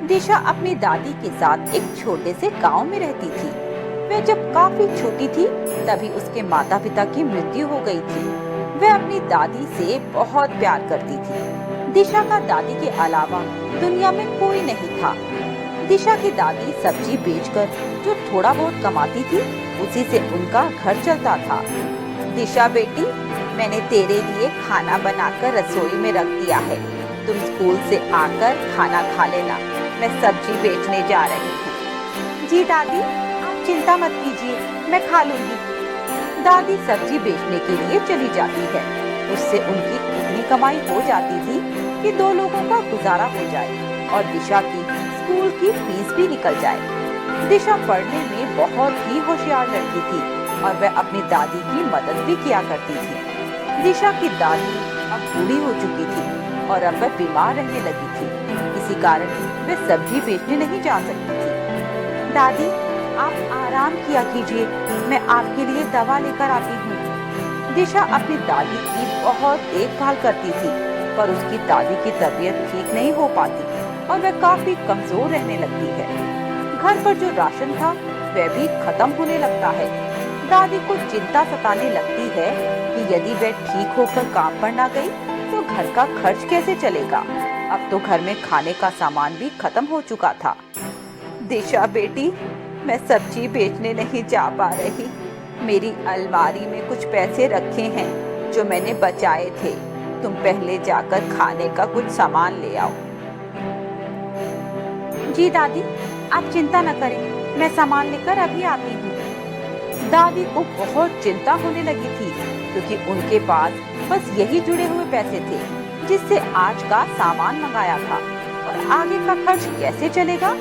दिशा अपनी दादी के साथ एक छोटे से गांव में रहती थी। वह जब काफी छोटी थी तभी उसके माता पिता की मृत्यु हो गई थी। वह अपनी दादी से बहुत प्यार करती थी। दिशा का दादी के अलावा दुनिया में कोई नहीं था। दिशा की दादी सब्जी बेचकर जो थोड़ा बहुत कमाती थी उसी से उनका घर चलता था। दिशा बेटी, मैंने तेरे लिए खाना बनाकर रसोई में रख दिया है। तुम स्कूल से आकर खाना खा लेना। मैं सब्जी बेचने जा रही हूँ। जी दादी, आप चिंता मत कीजिए, मैं खा लूंगी। दादी सब्जी बेचने के लिए चली जाती है। उससे उनकी इतनी कमाई हो जाती थी कि दो लोगों का गुजारा हो जाए और दिशा की स्कूल की फीस भी निकल जाए। दिशा पढ़ने में बहुत ही होशियार लड़की थी और वह अपनी दादी की मदद भी किया करती थी। दिशा की दादी अब बूढ़ी हो चुकी थी और अब वह बीमार रहने लगी थी। इसी कारण वह सब्जी बेचने नहीं जा सकती थी। दादी, आप आराम किया कीजिए, मैं आपके लिए दवा लेकर आती हूँ। दिशा अपनी दादी की बहुत देखभाल करती थी, पर उसकी दादी की तबीयत ठीक नहीं हो पाती और वह काफी कमजोर रहने लगती है। घर पर जो राशन था वह भी खत्म होने लगता है। दादी को चिंता सताने लगती है कि यदि वह ठीक होकर काम पर ना गई तो घर का खर्च कैसे चलेगा। अब तो घर में खाने का सामान भी खत्म हो चुका था। दिशा बेटी, मैं सब्जी बेचने नहीं जा पा रही। मेरी अलमारी में कुछ पैसे रखे हैं जो मैंने बचाए थे। तुम पहले जाकर खाने का कुछ सामान ले आओ। जी दादी, आप चिंता न करें, मैं सामान लेकर अभी आती हूँ। दादी को बहुत चिंता होने लगी थी क्योंकि उनके पास बस यही जुड़े हुए पैसे थे जिससे आज का सामान मंगाया था और आगे का खर्च कैसे चलेगा।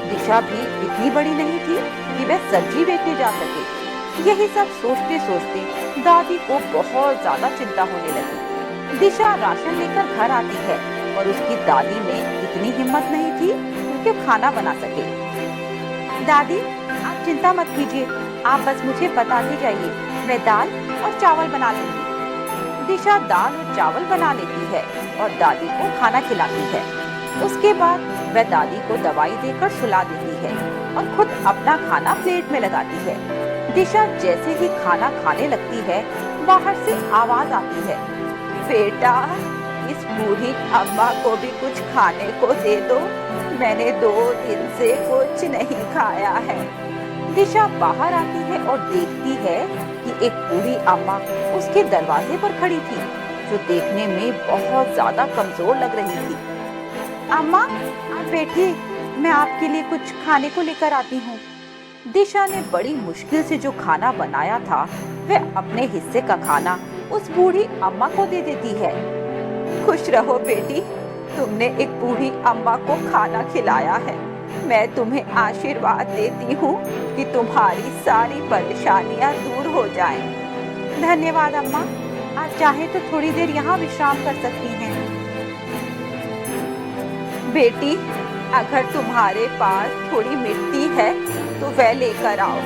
दिशा भी इतनी बड़ी नहीं थी कि वह सब्जी बेचने जा सके। यही सब सोचते सोचते दादी को बहुत ज्यादा चिंता होने लगी। दिशा राशन लेकर घर आती है और उसकी दादी में इतनी हिम्मत नहीं थी कि खाना बना सके। दादी, आप चिंता मत कीजिए, आप बस मुझे बताते जाइए, मैं दाल और चावल बना लूंगी। दिशा दाल और चावल बना लेती है और दादी को खाना खिलाती है। उसके बाद वह दादी को दवाई देकर सुला देती है और खुद अपना खाना प्लेट में लगाती है। दिशा जैसे ही खाना खाने लगती है बाहर से आवाज आती है, बेटा, इस बूढ़ी अम्मा को भी कुछ खाने को दे दो, मैंने 2 दिन से कुछ नहीं खाया है। दिशा बाहर आती है और देखती है कि एक बूढ़ी अम्मा उसके दरवाजे पर खड़ी थी जो देखने में बहुत ज्यादा कमजोर लग रही थी। अम्मा, आप बैठिए, मैं आपके लिए कुछ खाने को लेकर आती हूँ। दिशा ने बड़ी मुश्किल से जो खाना बनाया था वह अपने हिस्से का खाना उस बूढ़ी अम्मा को दे देती है। खुश रहो बेटी, तुमने एक बूढ़ी अम्मा को खाना खिलाया है। मैं तुम्हें आशीर्वाद देती हूँ कि तुम्हारी सारी परेशानियाँ दूर हो जाएं। धन्यवाद अम्मा, आप चाहे तो थोड़ी देर यहाँ विश्राम कर सकती हैं। बेटी, अगर तुम्हारे पास थोड़ी मिट्टी है तो वह लेकर आओ,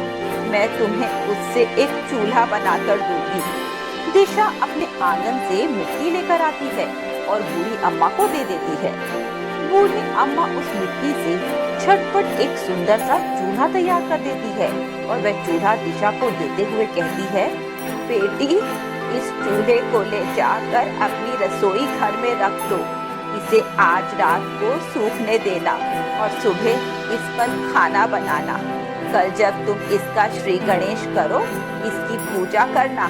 मैं तुम्हें उससे एक चूल्हा बनाकर दूंगी। दिशा अपने आंगन से मिट्टी लेकर आती है और बूढ़ी अम्मा को दे देती है। बूढ़ी अम्मा उस मिट्टी से झटपट एक सुंदर सा चूल्हा तैयार कर देती है और वह चूल्हा दिशा को देते हुए कहती है, बेटी, इस चूल्हे को ले जाकर अपनी रसोई घर में रख दो। इसे आज रात को सूखने देना और सुबह इस पर खाना बनाना। कल जब तुम इसका श्री गणेश करो, इसकी पूजा करना।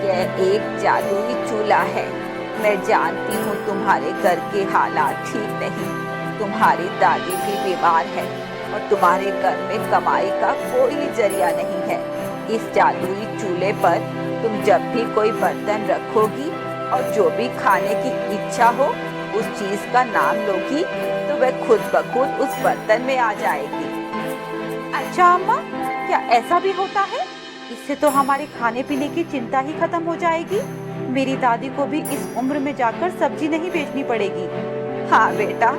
यह एक जादुई चूल्हा है। मैं जानती हूँ तुम्हारे घर के हालात ठीक नहीं, तुम्हारी दादी भी बीमार है और तुम्हारे घर में कमाई का कोई जरिया नहीं है। इस जादुई चूल्हे पर तुम जब भी कोई बर्तन रखोगी और जो भी खाने की इच्छा हो उस चीज का नाम लोगी तो वह खुद ब खुद उस बर्तन में आ जाएगी। अच्छा अम्मा, क्या ऐसा भी होता है? इससे तो हमारे खाने पीने की चिंता ही खत्म हो जाएगी। मेरी दादी को भी इस उम्र में जाकर सब्जी नहीं बेचनी पड़ेगी। हाँ बेटा,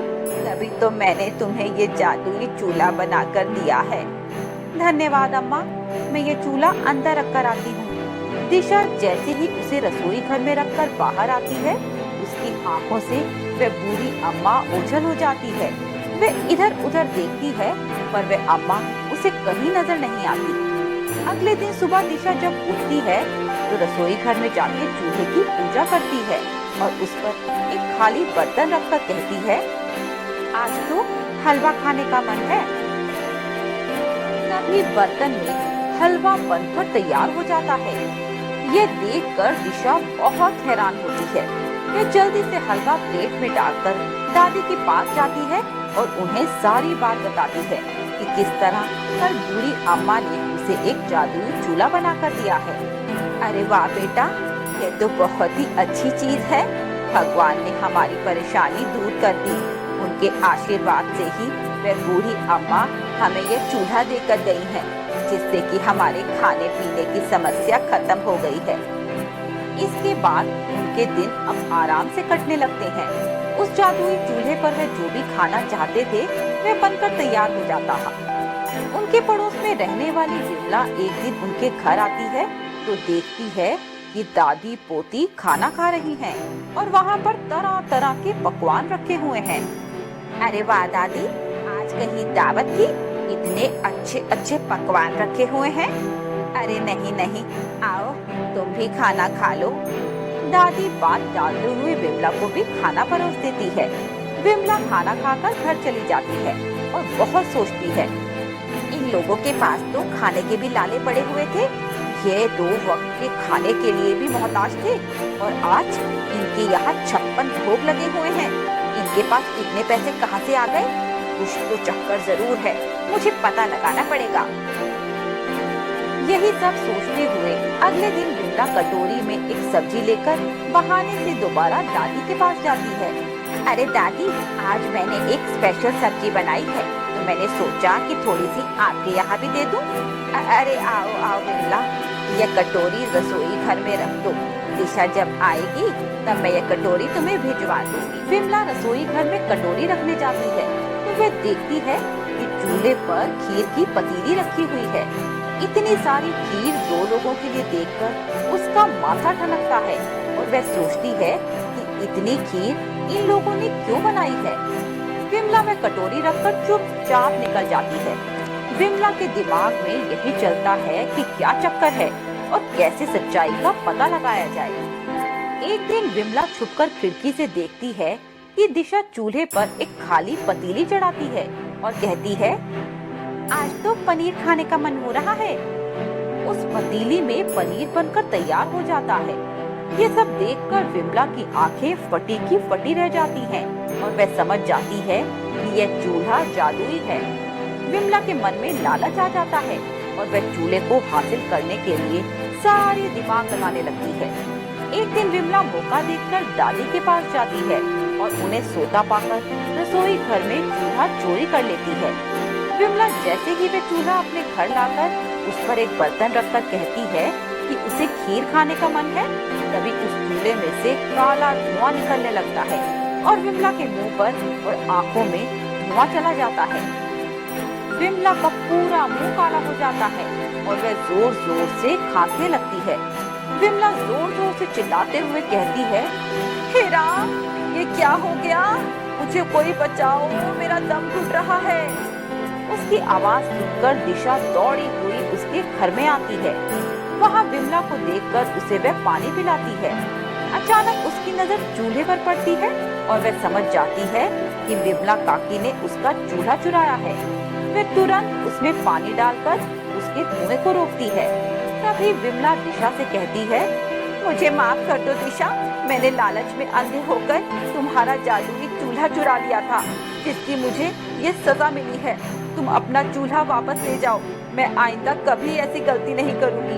तभी तो मैंने तुम्हें ये जादुई चूल्हा बनाकर दिया है। धन्यवाद अम्मा, मैं ये चूल्हा अंदर रखकर आती हूँ। दिशा जैसे ही उसे रसोई घर में रखकर बाहर आती है उसकी आंखों से वह बूढ़ी अम्मा ओझल हो जाती है। वह इधर उधर देखती है पर वह अम्मा उसे कहीं नजर नहीं आती। अगले दिन सुबह दिशा जब उठती है तो रसोई घर में जाके चूल्हे की पूजा करती है और उस पर एक खाली बर्तन रखकर कहती है, आज तो हलवा खाने का मन है। तभी बर्तन में हलवा बनकर तैयार हो जाता है। ये देखकर दिशा बहुत हैरान होती है। वह जल्दी से हलवा प्लेट में डालकर दादी के पास जाती है और उन्हें सारी बात बताती है कि किस तरह कल बूढ़ी अम्मा ने उसे एक जादुई चूल्हा बनाकर दिया है। अरे वाह बेटा, ये तो बहुत ही अच्छी चीज है। भगवान ने हमारी परेशानी दूर कर दी। उनके आशीर्वाद से ही वह बूढ़ी अम्मा हमें ये चूल्हा देकर गई है, जिससे कि हमारे खाने पीने की समस्या खत्म हो गई है। इसके बाद उनके दिन अब आराम से कटने लगते हैं। उस जादुई चूल्हे पर वह जो भी खाना चाहते थे वह बनकर तैयार हो जाता था। उनके पड़ोस में रहने वाली विमला एक दिन उनके घर आती है तो देखती है कि दादी पोती खाना खा रही हैं और वहाँ पर तरह तरह के पकवान रखे हुए हैं। अरे वाह दादी, आज कहीं दावत थी? इतने अच्छे अच्छे पकवान रखे हुए हैं। अरे नहीं नहीं, आओ तुम भी खाना खा लो। दादी बात डालते हुए विमला को भी खाना परोस देती है। विमला खाना खाकर घर चली जाती है और बहुत सोचती है, इन लोगों के पास तो खाने के भी लाले पड़े हुए थे। ये 2 वक्त के खाने के लिए भी मोहताज थे और आज इनके यहाँ 56 भोग लगे हुए हैं। इनके पास इतने पैसे कहाँ से आ गए? कुछ तो चक्कर जरूर है, मुझे पता लगाना पड़ेगा। यही सब सोचते हुए अगले दिन विमला कटोरी में एक सब्जी लेकर बहाने से दोबारा दादी के पास जाती है। अरे दादी, आज मैंने एक स्पेशल सब्जी बनाई है तो मैंने सोचा कि थोड़ी सी आपके यहाँ भी दे दूं। अरे आओ आओ विमला, यह कटोरी रसोई घर में रख दो। दिशा जब आएगी तब मैं यह कटोरी तुम्हें भिजवा दूंगी। विमला रसोई घर में कटोरी रखने जाती है तो वह देखती है कि चूल्हे पर खीर की पतीली रखी हुई है। इतनी सारी खीर 2 लोगों के लिए देखकर उसका माथा ठनकता है और वह सोचती है कि इतनी खीर इन लोगों ने क्यों बनाई है। विमला वह कटोरी रखकर चुपचाप निकल जाती है। विमला के दिमाग में यही चलता है कि क्या चक्कर है और कैसे सच्चाई का पता लगाया जाए। एक दिन विमला छुपकर खिड़की से देखती है कि दिशा चूल्हे पर एक खाली पतीली चढ़ाती है और कहती है, आज तो पनीर खाने का मन हो रहा है। उस पतीली में पनीर बनकर तैयार हो जाता है। ये सब देखकर विमला की आंखें फटी की फटी रह जाती हैं और वह समझ जाती है कि यह चूल्हा जादुई है। विमला के मन में लालच आ जाता है और वह चूल्हे को हासिल करने के लिए सारे दिमाग लगाने लगती है। एक दिन विमला मौका देखकर दादी के पास जाती है और उन्हें सोता पाकर रसोई घर में चूल्हा चोरी कर लेती है। विमला जैसे ही वह चूल्हा अपने घर लाकर उस पर एक बर्तन रखकर कहती है कि उसे खीर खाने का मन है, तभी उस चूल्हे में से काला धुआं निकलने लगता है और विमला के मुंह पर और आंखों में धुआं चला जाता है। विमला का पूरा मुंह काला हो जाता है और वह जोर जोर से खांसने लगती है। विमला जोर जोर से चिल्लाते हुए कहती है, हे राम, ये क्या हो गया? मुझे कोई बचाओ, मेरा दम घुट रहा है। उसकी आवाज सुनकर दिशा दौड़ी हुई उसके घर में आती है। वहाँ विमला को देखकर उसे वह पानी पिलाती है। अचानक उसकी नजर चूल्हे पर पड़ती है और वह समझ जाती है कि विमला काकी ने उसका चूल्हा चुराया है। वह तुरंत उसमें पानी डालकर उसके धुएं को रोकती है। तभी विमला दिशा से कहती है, मुझे माफ कर दो दिशा, मैंने लालच में अंधे होकर तुम्हारा जादुई चूल्हा चुरा लिया था, जिसकी मुझे ये सजा मिली है। तुम अपना चूल्हा वापस ले जाओ, मैं आइंदा कभी ऐसी गलती नहीं करूंगी।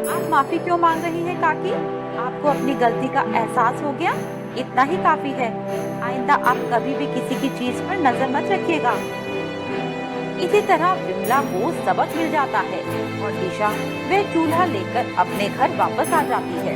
आप माफी क्यों मांग रही हैं काकी? आपको अपनी गलती का एहसास हो गया, इतना ही काफी है। आइंदा आप कभी भी किसी की चीज पर नजर मत रखिएगा। इसी तरह विमला को सबक मिल जाता है और दिशा वह चूल्हा लेकर अपने घर वापस आ जाती है।